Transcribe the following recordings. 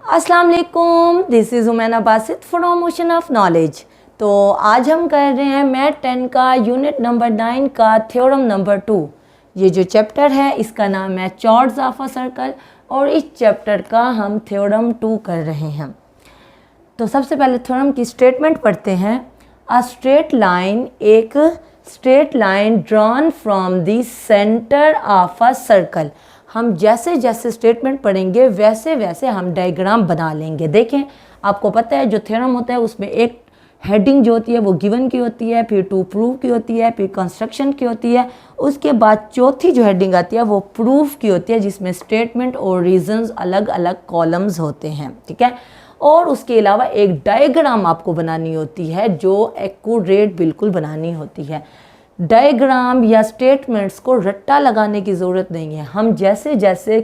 अस्सलाम वालेकुम, this is Umaina Basit from ocean of knowledge. तो आज हम कर रहे हैं मैथ 10 का यूनिट नंबर 9 का थ्योरम नंबर 2। ये जो चैप्टर है इसका नाम है चॉर्ड्स ऑफ अ सर्कल और इस चैप्टर का हम थ्योरम 2 कर रहे हैं। तो सबसे पहले थ्योरम की स्टेटमेंट पढ़ते हैं। अ स्ट्रेट लाइन, एक straight line drawn from the centre of a circle. हम जैसे जैसे स्टेटमेंट पढ़ेंगे वैसे वैसे हम डायग्राम बना लेंगे। देखें, आपको पता है जो थ्योरम होता है उसमें एक हेडिंग जो होती है वो गिवन की होती है, फिर टू प्रूव की होती है, फिर कंस्ट्रक्शन की होती है, उसके बाद चौथी जो हेडिंग आती है वो प्रूफ की होती है, जिसमें स्टेटमेंट और रीजंस अलग अलग कॉलम्स होते हैं। ठीक है, और उसके अलावा एक डायग्राम आपको बनानी होती है जो एक्यूरेट बिल्कुल बनानी होती है। डायग्राम या स्टेटमेंट्स को रट्टा लगाने की ज़रूरत नहीं है। हम जैसे जैसे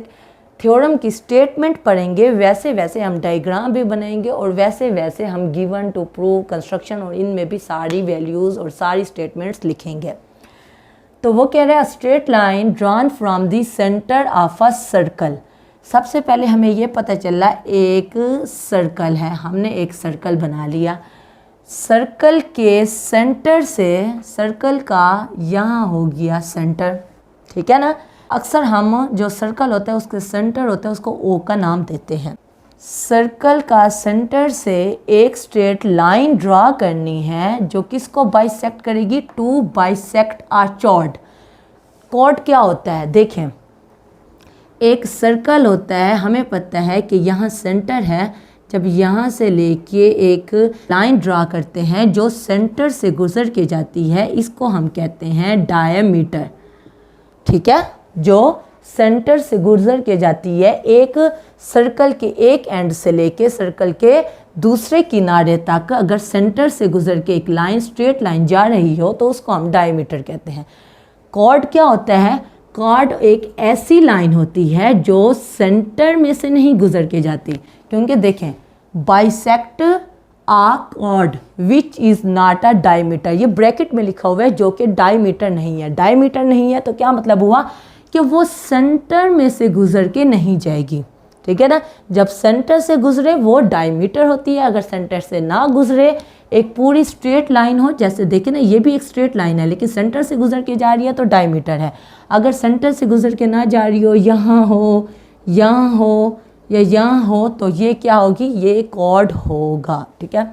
थ्योरम की स्टेटमेंट पढ़ेंगे वैसे वैसे हम डायग्राम भी बनाएंगे और वैसे वैसे हम गिवन, टू प्रूव, कंस्ट्रक्शन और इनमें भी सारी वैल्यूज़ और सारी स्टेटमेंट्स लिखेंगे। तो वो कह रहे हैं straight line drawn from the centre of a circle. सबसे पहले हमें ये पता चला एक सर्कल है, हमने एक सर्कल बना लिया। सर्कल के सेंटर से, सर्कल का यहाँ हो गया सेंटर, ठीक है ना। अक्सर हम जो सर्कल होता है उसके सेंटर होता है उसको ओ का नाम देते हैं। सर्कल का सेंटर से एक स्ट्रेट लाइन ड्रा करनी है जो किसको बाइसेक्ट करेगी, टू बाइसेक्ट अ चॉर्ड। कॉर्ड क्या होता है, देखें, एक सर्कल होता है, हमें पता है कि यहाँ सेंटर है। जब यहाँ से लेके एक लाइन ड्रा करते हैं जो सेंटर से गुजर के जाती है, इसको हम कहते हैं डायमीटर। ठीक है, जो सेंटर से गुजर के जाती है, एक सर्कल के एक एंड से लेके सर्कल के दूसरे किनारे तक अगर सेंटर से गुजर के एक लाइन, स्ट्रेट लाइन जा रही हो तो उसको हम डायमीटर कहते हैं। कॉर्ड क्या होता है, कॉर्ड एक ऐसी लाइन होती है जो सेंटर में से नहीं गुजर के जाती, क्योंकि देखें bisect a chord which is not a diameter, ये ब्रैकेट में लिखा हुआ है जो कि डायमीटर नहीं है। डायमीटर नहीं है तो क्या मतलब हुआ कि वो सेंटर में से गुजर के नहीं जाएगी। ठीक है ना, जब सेंटर से गुजरे वो डायमीटर होती है, अगर सेंटर से ना गुजरे एक पूरी स्ट्रेट लाइन हो, जैसे देखें ना ये भी एक स्ट्रेट लाइन है लेकिन सेंटर से गुजर के जा रही है तो डायमीटर है। अगर सेंटर से गुजर के ना जा रही हो, यहाँ हो, यहाँ हो या यहाँ हो, तो ये क्या होगी, ये कॉर्ड होगा। ठीक है,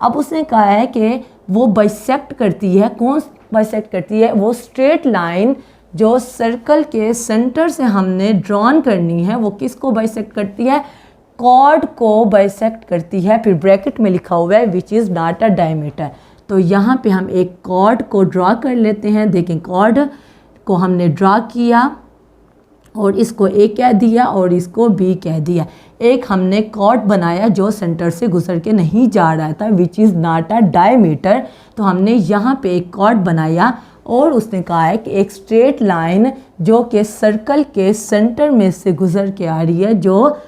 अब उसने कहा है कि वो बाइसेक्ट करती है, कौन बाइसेक्ट करती है, वो स्ट्रेट लाइन जो सर्कल के सेंटर से हमने ड्रॉन करनी है वो किसको बाइसेक्ट करती है, कॉर्ड को बाइसेक्ट करती है। फिर ब्रैकेट में लिखा हुआ है विच इज़ नॉट अ डायमीटर। तो यहाँ पे हम एक कॉर्ड को ड्रा कर लेते हैं। देखें, कॉर्ड को हमने ड्रा किया और इसको ए कह दिया और इसको बी कह दिया। एक हमने कॉर्ड बनाया जो सेंटर से गुजर के नहीं जा रहा था, विच इज़ नॉट अ डायमीटर। तो हमने यहाँ पे एक कॉर्ड बनाया और उसने कहा है कि एक स्ट्रेट लाइन जो कि सर्कल के सेंटर में से गुजर के आ रही है, जो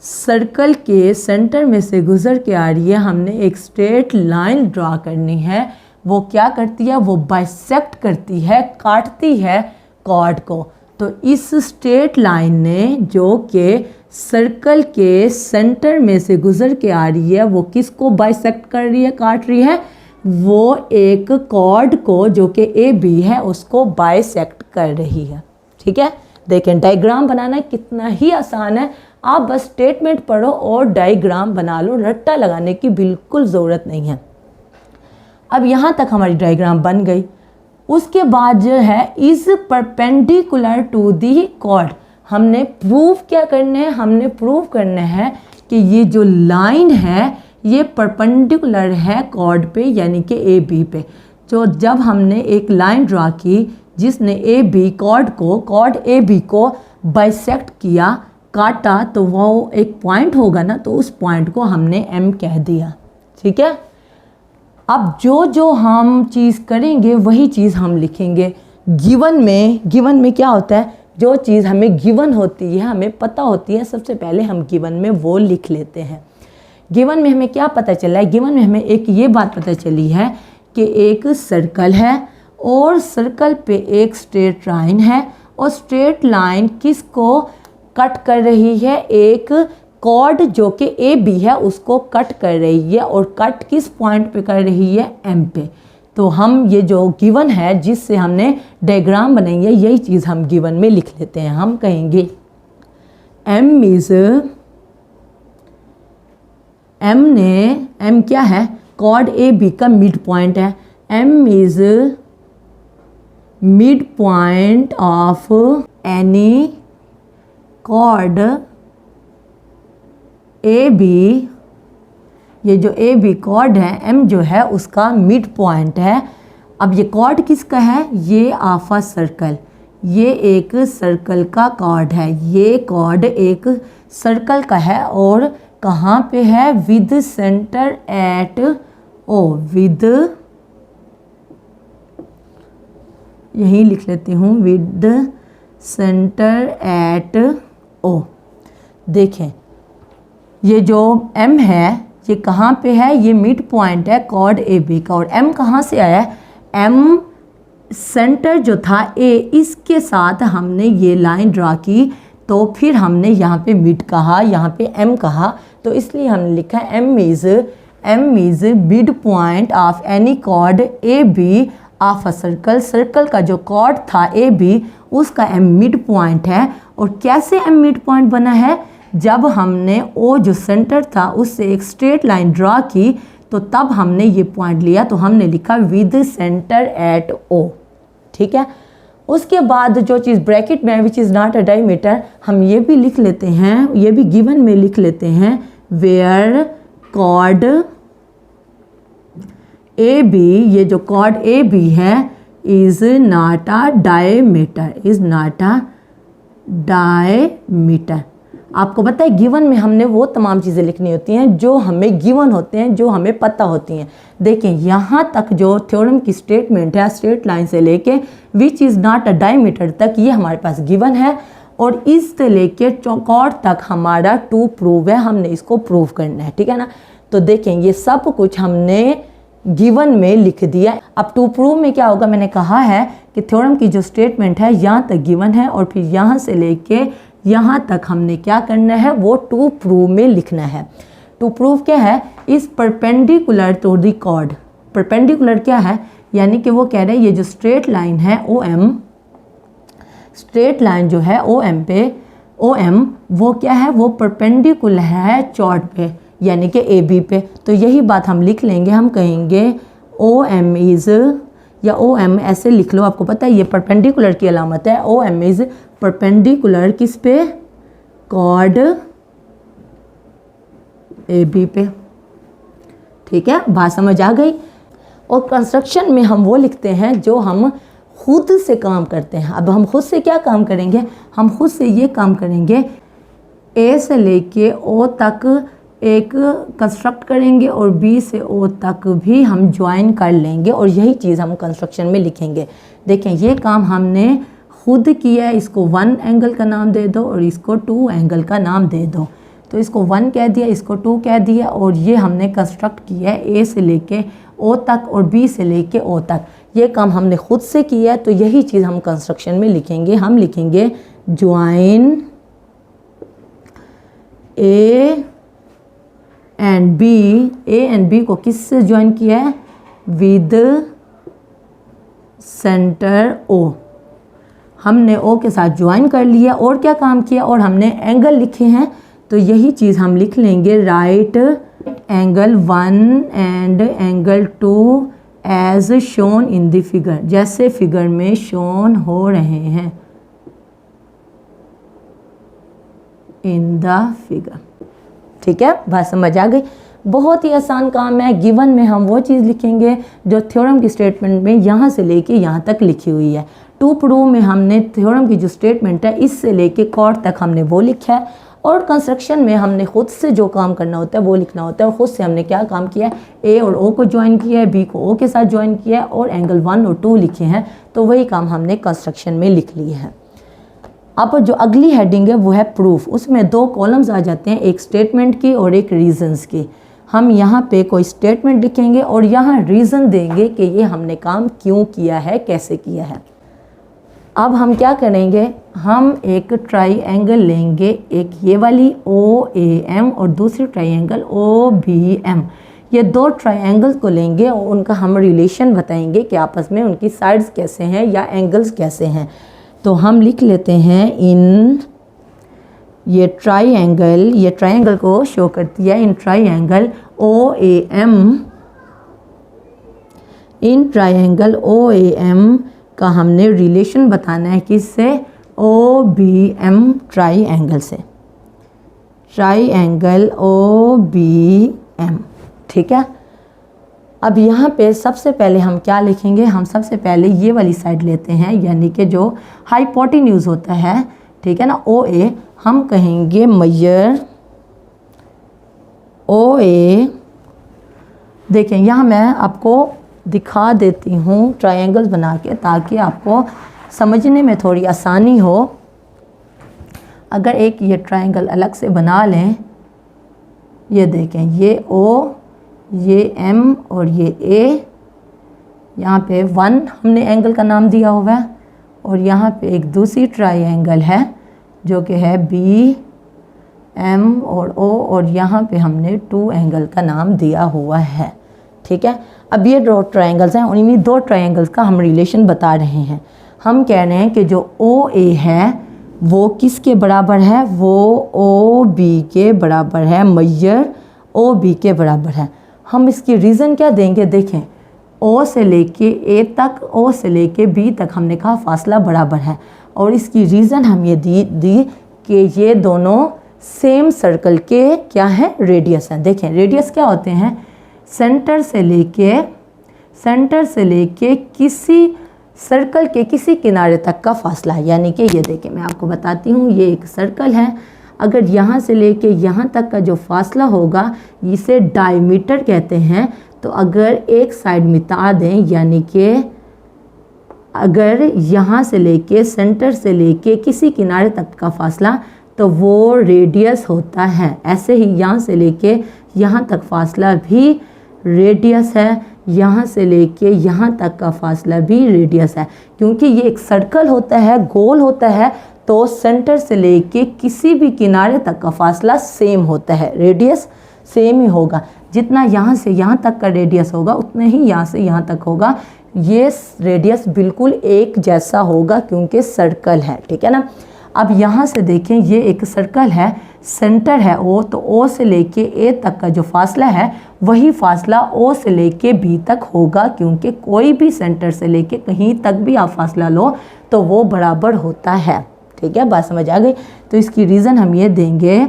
सर्कल के सेंटर में से गुजर के आ रही है, हमने एक स्ट्रेट लाइन ड्रा करनी है। वो क्या करती है, वो बाइसेक्ट करती है, काटती है कॉर्ड को। तो इस स्ट्रेट लाइन ने जो कि सर्कल के सेंटर में से गुजर के आ रही है वो किसको बाइसेक्ट कर रही है, काट रही है, वो एक कॉर्ड को जो कि ए बी है उसको बाइसेक्ट कर रही है। ठीक है, देखें डायग्राम बनाना कितना ही आसान है। आप बस स्टेटमेंट पढ़ो और डायग्राम बना लो, रट्टा लगाने की बिल्कुल ज़रूरत नहीं है। अब यहाँ तक हमारी डायग्राम बन गई। उसके बाद जो है is perpendicular to the chord, हमने प्रूफ क्या करने हैं, हमने प्रूव करना है कि ये जो लाइन है ये परपेंडिकुलर है कॉर्ड पे, यानी कि ए बी पे। तो जब हमने एक लाइन ड्रा की जिसने A B chord A B को बाइसेक्ट किया, काटा, तो वो एक पॉइंट होगा ना, तो उस पॉइंट को हमने एम कह दिया। ठीक है, अब जो जो हम चीज़ करेंगे वही चीज़ हम लिखेंगे। गिवन में क्या होता है, जो चीज़ हमें गिवन होती है, हमें पता होती है, सबसे पहले हम गिवन में वो लिख लेते हैं। गिवन में हमें क्या पता चला है, गिवन में हमें एक ये बात पता चली है कि एक सर्कल है और सर्कल पे एक स्ट्रेट लाइन है और स्ट्रेट लाइन किसको कट कर रही है, एक कॉर्ड जो कि ए बी है उसको कट कर रही है, और कट किस पॉइंट पे कर रही है, एम पे। तो हम ये जो गिवन है जिससे हमने डायग्राम बनाई है, यही चीज़ हम गिवन में लिख लेते हैं। हम कहेंगे एम क्या है, कॉर्ड ए बी का मिड पॉइंट है। M is mid point of any chord A B. ये जो ए बी कॉर्ड है, एम जो है उसका मिड पॉइंट है। अब ये कॉर्ड किसका है, ये ऑफ अ सर्कल, ये एक सर्कल का कॉर्ड है। ये कॉर्ड एक सर्कल का है और कहाँ पे है, with centre at O, with, यही लिख लेती हूँ, विद सेंटर एट ओ। देखें ये जो एम है ये कहाँ पे है, ये मिड पॉइंट है कॉर्ड ए बी का। और एम कहाँ से आया है, एम सेंटर जो था ए, इसके साथ हमने ये लाइन ड्रा की, तो फिर हमने यहाँ पे मिड कहा, यहाँ पे एम कहा, तो इसलिए हमने लिखा M is mid point of any chord A B of a circle. Circle का जो कॉर्ड था ए बी उसका एम मिड पॉइंट है। और कैसे एम मिड पॉइंट बना है, जब हमने ओ जो सेंटर था उससे एक स्ट्रेट लाइन ड्रा की, तो तब हमने ये पॉइंट लिया, तो हमने लिखा विद सेंटर एट ओ। ठीक है, उसके बाद जो चीज़ ब्रैकेट में है विच इज़ नॉट अ डायमीटर, हम ये भी लिख लेते हैं, ये भी गिवन में लिख लेते हैं, वेयर कॉर्ड ए बी, ये जो कॉर्ड ए बी है, is not a diameter, is not a diameter. आपको पता है गिवन में हमने वो तमाम चीज़ें लिखनी होती हैं जो हमें गिवन होते हैं, जो हमें पता होती हैं। देखें यहाँ तक जो थ्योरम की स्टेटमेंट है, स्ट्रेट लाइन से लेके विच इज़ नॉट अ डायमीटर तक, ये हमारे पास गिवन है। और इससे लेके कॉर्ड तक हमारा टू प्रूव है, हमने इसको प्रूव करना है। ठीक है ना, तो देखें ये सब कुछ हमने गिवन में लिख दिया। अब टू प्रूव में क्या होगा, मैंने कहा है कि थ्योरम की जो स्टेटमेंट है यहाँ तक गिवन है, और फिर यहाँ से लेके यहाँ तक हमने क्या करना है, वो टू प्रूव में लिखना है। टू प्रूव क्या है, is perpendicular to the chord. Perpendicular क्या है, यानी कि वो कह रहे हैं ये जो स्ट्रेट लाइन है ओ एम, स्ट्रेट लाइन जो है ओ एम पे, ओ एम वो क्या है, वो परपेंडिकुलर है चॉर्ड पे, यानी कि ए बी पे। तो यही बात हम लिख लेंगे, हम कहेंगे ओ एम इज़, या ओ एम ऐसे लिख लो, आपको पता है ये परपेंडिकुलर की अलामत है। ओ एम इज़ परपेंडिकुलर किस पे, कॉर्ड ए बी पे। ठीक है, बात समझ आ गई। और कंस्ट्रक्शन में हम वो लिखते हैं जो हम खुद से काम करते हैं। अब हम खुद से क्या काम करेंगे, हम खुद से ये काम करेंगे, ए से लेके ओ तक एक कंस्ट्रक्ट करेंगे और बी से ओ तक भी हम ज्वाइन कर लेंगे, और यही चीज़ हम कंस्ट्रक्शन में लिखेंगे। देखें ये काम हमने खुद किया है, इसको 1 एंगल का नाम दे दो और इसको 2 एंगल का नाम दे दो। तो इसको 1 कह दिया, इसको 2 कह दिया, और ये हमने कंस्ट्रक्ट किया है ए से लेके ओ तक और बी से लेके ओ तक। ये काम हमने खुद से किया है, तो यही चीज़ हम कंस्ट्रक्शन में लिखेंगे। हम लिखेंगे join A and B, A and B को किससे ज्वाइन किया है, विद सेंटर ओ। हमने ओ के साथ ज्वाइन कर लिया, और क्या काम किया, और हमने एंगल लिखे हैं, तो यही चीज़ हम लिख लेंगे, right angle 1 and angle 2 as shown in the figure, जैसे फिगर में शोन हो रहे हैं इन द फिगर। ठीक है, बात समझ आ गई। बहुत ही आसान काम है। गिवन में हम वो चीज़ लिखेंगे जो थ्योरम की स्टेटमेंट में यहाँ से लेके यहाँ तक लिखी हुई है। टू प्रूव में हमने थ्योरम की जो स्टेटमेंट है इससे लेके कॉर्ड तक हमने वो लिखा है, और कंस्ट्रक्शन में हमने खुद से जो काम करना होता है वो लिखना होता है। और खुद से हमने क्या काम किया है, ए और ओ को ज्वाइन किया है, बी को ओ के साथ ज्वाइन किया है, और एंगल 1 और 2 लिखे हैं, तो वही काम हमने कंस्ट्रक्शन में लिख लिए हैं। अब जो अगली हेडिंग है वो है प्रूफ। उसमें 2 कॉलम्स आ जाते हैं, एक स्टेटमेंट की और एक रीजंस की। हम यहाँ पे कोई स्टेटमेंट लिखेंगे और यहाँ रीज़न देंगे कि ये हमने काम क्यों किया है, कैसे किया है। अब हम क्या करेंगे, हम एक ट्राइंगल लेंगे, एक ये वाली OAM और दूसरी ट्राइंगल OBM। ये दो ट्राइंगल्स को लेंगे और उनका हम रिलेशन बताएंगे कि आपस में उनकी साइड्स कैसे हैं या एंगल्स कैसे हैं। तो हम लिख लेते हैं इन ये ट्राइंगल को शो करती है in triangle OAM, in triangle OAM का हमने रिलेशन बताना है किससे, OBM ट्राइंगल से, ट्राइंगल OBM, ठीक है। अब यहाँ पे सबसे पहले हम क्या लिखेंगे, हम सबसे पहले ये वाली साइड लेते हैं, यानी कि जो हाइपोटेन्यूज होता है, ठीक है ना, OA, हम कहेंगे मेजर OA। देखें यहाँ मैं आपको दिखा देती हूँ ट्रायंगल्स बना के, ताकि आपको समझने में थोड़ी आसानी हो। अगर एक ये ट्रायंगल अलग से बना लें, ये देखें, ये O, ये M और ये A, यहाँ पे 1 हमने एंगल का नाम दिया हुआ है, और यहाँ पे एक दूसरी ट्रायंगल है जो कि है B, M और O, और यहाँ पे हमने 2 एंगल का नाम दिया हुआ है, ठीक है। अब ये दो ट्रायंगल्स हैं और इन्हीं दो ट्रायंगल्स का हम रिलेशन बता रहे हैं। हम कह रहे हैं कि जो OA है वो किसके बराबर है, वो OB के बराबर है, मेजर OB के बराबर है। हम इसकी रीज़न क्या देंगे, देखें, O से लेके A तक, O से लेके B तक हमने कहा फासला बराबर है, और इसकी रीज़न हम ये दी कि ये दोनों सेम सर्कल के क्या है, रेडियस हैं। देखें रेडियस क्या होते हैं, सेंटर से लेके किसी सर्कल के किसी किनारे तक का फासला है। यानी कि ये देखें, मैं आपको बताती हूँ, ये एक सर्कल है, अगर यहाँ से लेके यहाँ तक का जो फासला होगा इसे डायमीटर कहते हैं। तो अगर एक साइड मिटा दें, यानी कि अगर यहाँ से लेके सेंटर से लेके किसी किनारे तक का फासला, तो वो रेडियस होता है। ऐसे ही यहाँ से लेके यहाँ तक फासला भी रेडियस है, यहाँ से लेके यहाँ तक का फासला भी रेडियस है। क्योंकि ये एक सर्कल होता है, गोल होता है, तो सेंटर से लेके किसी भी किनारे तक का फासला सेम होता है, रेडियस सेम ही होगा। जितना यहाँ से यहाँ तक का रेडियस होगा उतना ही यहाँ से यहाँ तक होगा। ये रेडियस बिल्कुल एक जैसा होगा क्योंकि सर्कल है, ठीक है ना। अब यहाँ से देखें, ये एक सर्कल है, सेंटर है O, तो O से लेके A तक का जो फासला है वही फासला O से लेके B तक होगा, क्योंकि कोई भी सेंटर से लेके कहीं तक भी आप फासला लो तो वो बराबर होता है, ठीक है। बात समझ आ गई। तो इसकी रीज़न हम ये देंगे,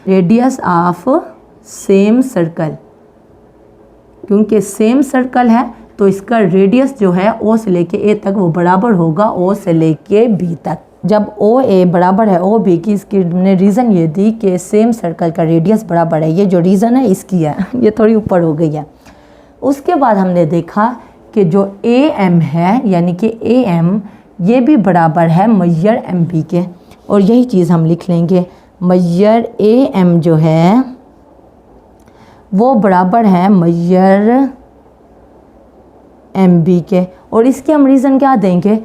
रेडियस ऑफ सेम सर्कल, क्योंकि सेम सर्कल है तो इसका रेडियस जो है O से लेके A तक वो बराबर होगा O से लेके B तक। जब OA बराबर है OB की, इसकी ने रीज़न ये दी कि सेम सर्कल का रेडियस बराबर है। ये जो रीज़न है इसकी है, ये थोड़ी ऊपर हो गई है। उसके बाद हमने देखा कि जो AM है, यानी कि AM ये भी बराबर है मेजर MB के, और यही चीज़ हम लिख लेंगे, मेजर AM जो है वो बराबर है मेजर MB के। और इसके हम रीज़न क्या देंगे,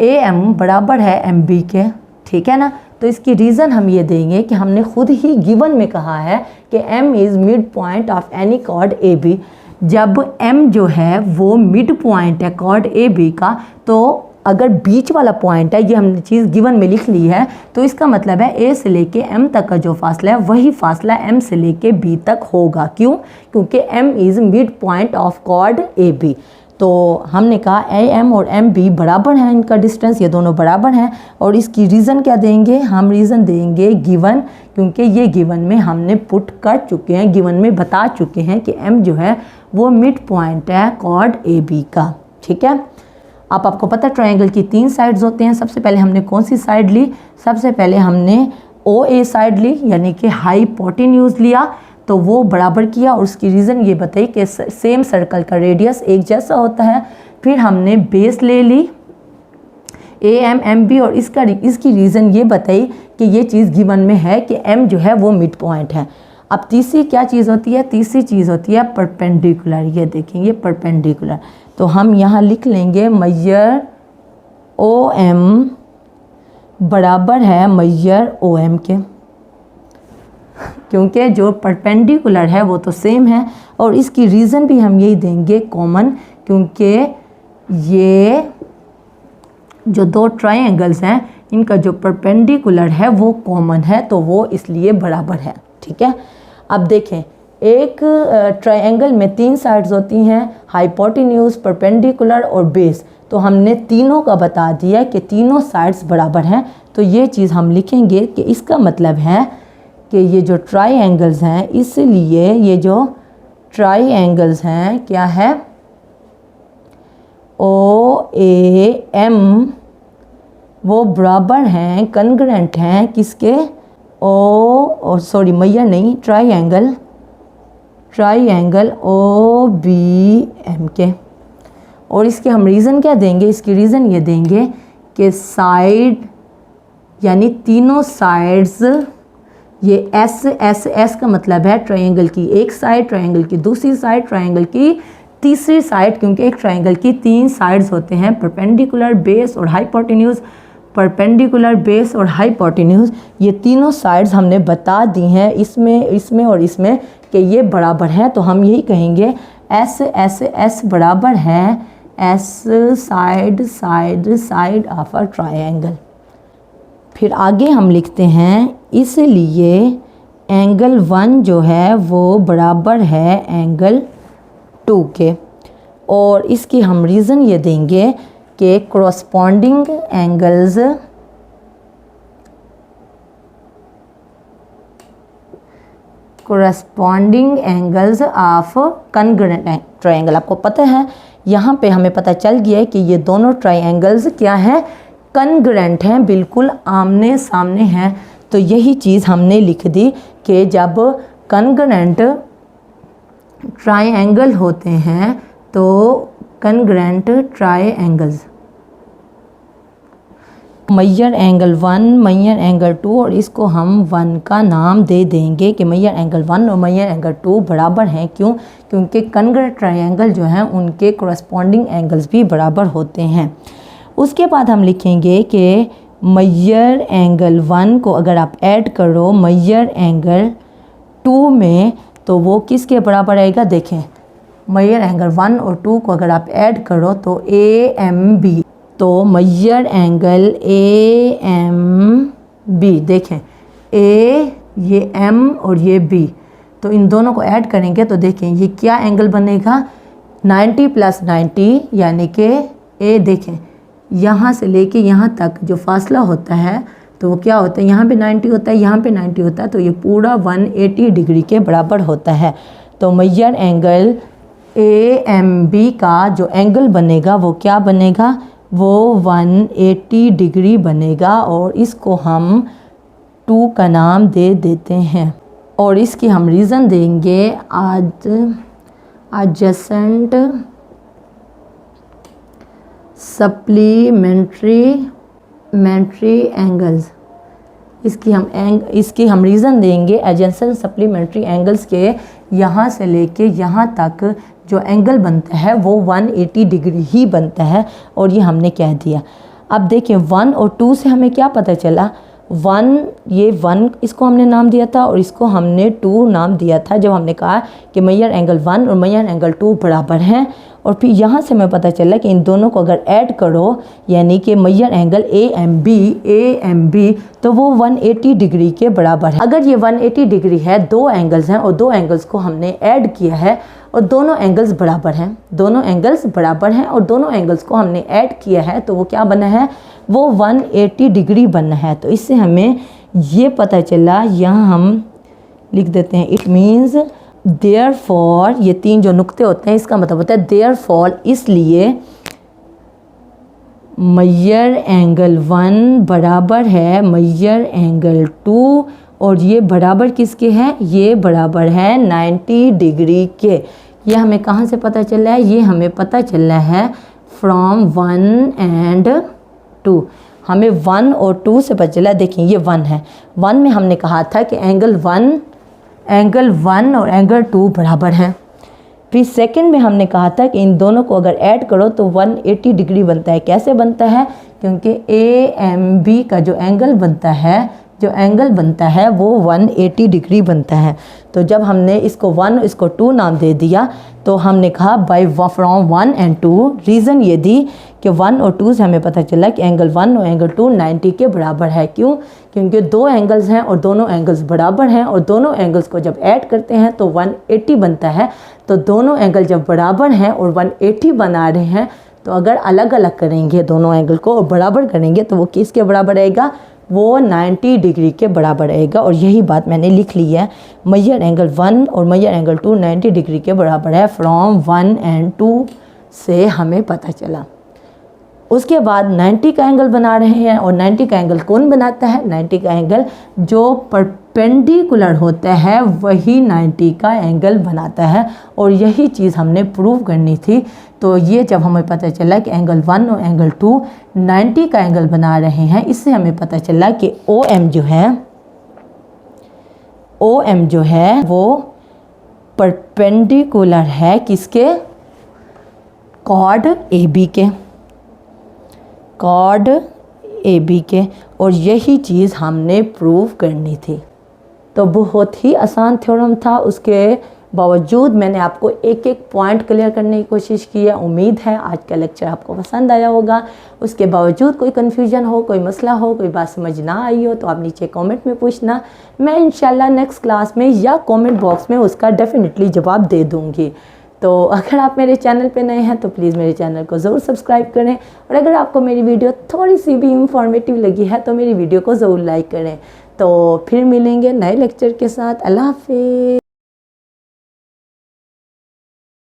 AM बराबर है MB के, ठीक है ना। तो इसकी रीज़न हम ये देंगे कि हमने खुद ही गिवन में कहा है कि M is mid point of any chord AB। जब M जो है वो मिड पॉइंट है कॉर्ड AB का, तो अगर बीच वाला पॉइंट है, ये हमने चीज़ गिवन में लिख ली है, तो इसका मतलब है A से लेके M तक का जो फासला है वही फासला M से लेके B तक होगा। क्यों? क्योंकि M is mid point of chord AB। तो हमने कहा AM और MB बराबर हैं, इनका डिस्टेंस, ये दोनों बराबर हैं। और इसकी रीज़न क्या देंगे, हम रीज़न देंगे गिवन, क्योंकि ये गिवन में हमने पुट कर चुके हैं, गिवन में बता चुके हैं कि M जो है वो मिड पॉइंट है कॉर्ड AB का, ठीक है। अब आपको पता है ट्रायंगल की 3 साइड्स होते हैं। सबसे पहले हमने कौन सी साइड ली, सबसे पहले हमने OA साइड ली, यानी कि हाइपोटेन्यूज लिया, तो वो बराबर किया, और उसकी रीज़न ये बताई कि सेम सर्कल का रेडियस एक जैसा होता है। फिर हमने बेस ले ली AM MB, और इसकी रीज़न ये बताई कि ये चीज़ गिवन में है कि M जो है वो मिड पॉइंट है। अब तीसरी क्या चीज़ होती है, तीसरी चीज़ होती है परपेंडिकुलर। ये देखेंगे परपेंडिकुलर, तो हम यहाँ लिख लेंगे मेजर OM बराबर है मैयर OM के, क्योंकि जो परपेंडिकुलर है वो तो सेम है। और इसकी रीज़न भी हम यही देंगे कॉमन, क्योंकि ये जो दो ट्रायंगल्स हैं इनका जो परपेंडिकुलर है वो कॉमन है, तो वो इसलिए बराबर है। ठीक है, अब देखें, एक ट्रायंगल में 3 साइड्स होती हैं, हाइपोटेन्यूज, परपेंडिकुलर और बेस। तो हमने तीनों का बता दिया कि तीनों साइड्स बराबर हैं। तो ये चीज़ हम लिखेंगे कि इसका मतलब है कि ये जो ट्रायंगल्स हैं, इसलिए ये जो ट्रायंगल्स हैं क्या है, OAM वो बराबर हैं, कन्ग्रेंट हैं किसके, मैयर नहीं, ट्रायंगल OBM के। और इसके हम रीज़न क्या देंगे, इसकी रीज़न ये देंगे कि साइड यानी तीनों साइड्स, ये S का मतलब है ट्रायंगल की एक साइड, ट्रायंगल की दूसरी साइड, ट्रायंगल की तीसरी साइड, क्योंकि एक ट्रायंगल की 3 साइड्स होते हैं, परपेंडिकुलर, बेस और हाइपोटेन्यूज। परपेंडिकुलर, बेस और हाइपोटेन्यूज, ये तीनों साइड्स हमने बता दी हैं इसमें और इसमें कि ये बराबर हैं। तो हम यही कहेंगे S बराबर है S side of a triangle. फिर आगे हम लिखते हैं, इसलिए एंगल 1 जो है वो बराबर है एंगल 2 के। और इसकी हम रीज़न ये देंगे कि कोरस्पॉन्डिंग एंगल्स ऑफ कन्ग्रेंट ट्रायंगल। आपको पता है यहाँ पे हमें पता चल गया है कि ये दोनों ट्रायंगल्स क्या हैं, कन्ग्रेंट हैं, बिल्कुल आमने सामने हैं। तो यही चीज़ हमने लिख दी कि जब कन्ग्रेंट ट्रायंगल होते हैं तो कन्ग्रेंट triangles, Maihar angle 1, Maihar angle 2, और इसको हम 1 का नाम दे देंगे कि मैयर एंगल 1 और मैयर एंगल 2 बराबर हैं। क्यों? क्योंकि कन्ग्रेंट ट्रायंगल जो हैं उनके कोरस्पॉन्डिंग एंगल्स भी बराबर होते हैं। उसके बाद हम लिखेंगे कि मैयर एंगल 1 को अगर आप ऐड करो मैयर एंगल 2 में तो वो किसके बराबर आएगा। देखें, मैयर एंगल 1 और 2 को अगर आप ऐड करो तो AMB, तो मैयर एंगल AMB, देखें A ये M और ये B, तो इन दोनों को ऐड करेंगे तो देखें ये क्या एंगल बनेगा, 90 + 90 यानी कि A, देखें यहाँ से लेके यहाँ तक जो फासला होता है तो वो क्या होता है, यहाँ पे 90 होता है, यहाँ पे 90 होता है, तो ये पूरा 180 डिग्री के बराबर होता है। तो मैयर एंगल AMB का जो एंगल बनेगा वो क्या बनेगा, वो 180 डिग्री बनेगा। और इसको हम 2 का नाम दे देते हैं। और इसकी हम रीज़न देंगे एडजेसेंट सप्लीमेंट्री एंगल्स। इसकी हम रीज़न देंगे एडजेसेंट सप्लीमेंट्री एंगल्स के यहाँ से लेके यहाँ तक जो एंगल बनता है वो 180 डिग्री ही बनता है। और ये हमने कह दिया। अब देखिए 1 और 2 से हमें क्या पता चला, 1 इसको हमने नाम दिया था और इसको हमने 2 नाम दिया था जब हमने कहा कि मैयर एंगल 1 और मैयर एंगल 2 बराबर हैं। और फिर यहाँ से हमें पता चला कि इन दोनों को अगर ऐड करो यानी कि मैयर एंगल AMB तो वो 180 डिग्री के बराबर है। अगर ये 180 डिग्री है, 2 एंगल्स हैं और 2 एंगल्स को हमने ऐड किया है और दोनों एंगल्स बराबर हैं, और दोनों एंगल्स को हमने ऐड किया है तो वो क्या बना है, वो 180 डिग्री बना है। तो इससे हमें ये पता चला, यहाँ हम लिख देते हैं इट मीन्स देयरफॉर, ये 3 जो नुक्ते होते हैं इसका मतलब होता है देयरफॉर, इसलिए मैयर एंगल 1 बराबर है मैयर एंगल 2 और ये बराबर किसके हैं, ये बराबर है 90 डिग्री के। ये हमें कहाँ से पता चला है, ये हमें पता चला है फ्रॉम 1 एंड 2। हमें 1 और 2 से पता चला। देखिए ये 1 है, 1 में हमने कहा था कि एंगल 1 और एंगल 2 बराबर हैं। फिर सेकंड में हमने कहा था कि इन दोनों को अगर ऐड करो तो 180 डिग्री बनता है। कैसे बनता है? क्योंकि AMB का जो एंगल बनता है वो 180 डिग्री बनता है। तो जब हमने इसको 1 इसको 2 नाम दे दिया तो हमने कहा बाय फ्रॉम 1 and 2। रीज़न ये दी कि 1 और 2 से हमें पता चला कि एंगल 1 और एंगल 2 90 के बराबर है। क्यों? क्योंकि दो एंगल्स हैं और दोनों एंगल्स बराबर हैं और दोनों एंगल्स को जब ऐड करते हैं तो 180 बनता है। तो दोनों एंगल जब बराबर हैं और 180 बना रहे हैं तो अगर अलग अलग करेंगे दोनों एंगल को और बराबर करेंगे तो वो किसके बराबर आएगा? वो 90 डिग्री के बराबर आएगा। और यही बात मैंने लिख ली है, मेजर एंगल 1 और मेजर एंगल 2 90 डिग्री के बराबर है। फ्रॉम 1 and 2 से हमें पता चला। उसके बाद 90 का एंगल बना रहे हैं और 90 का एंगल कौन बनाता है? 90 का एंगल जो परपेंडिकुलर होता है वही 90 का एंगल बनाता है। और यही चीज़ हमने प्रूव करनी थी। तो ये जब हमें पता चला कि एंगल 1 और एंगल 2 90 का एंगल बना रहे हैं, इससे हमें पता चला कि OM जो है वो परपेंडिकुलर है किसके? कॉर्ड AB के। और यही चीज़ हमने प्रूव करनी थी। तो बहुत ही आसान थ्योरम था। उसके बावजूद मैंने आपको एक एक पॉइंट क्लियर करने की कोशिश की है। उम्मीद है आज का लेक्चर आपको पसंद आया होगा। उसके बावजूद कोई कन्फ्यूजन हो, कोई मसला हो, कोई बात समझ ना आई हो तो आप नीचे कमेंट में पूछना। मैं इंशाल्लाह नेक्स्ट क्लास में या कमेंट बॉक्स में उसका डेफिनेटली जवाब दे दूँगी। तो अगर आप मेरे चैनल पे नए हैं तो प्लीज़ मेरे चैनल को ज़रूर सब्सक्राइब करें। और अगर आपको मेरी वीडियो थोड़ी सी भी इंफॉर्मेटिव लगी है तो मेरी वीडियो को ज़रूर लाइक करें। तो फिर मिलेंगे नए लेक्चर के साथ। अल्लाह हाफिज़।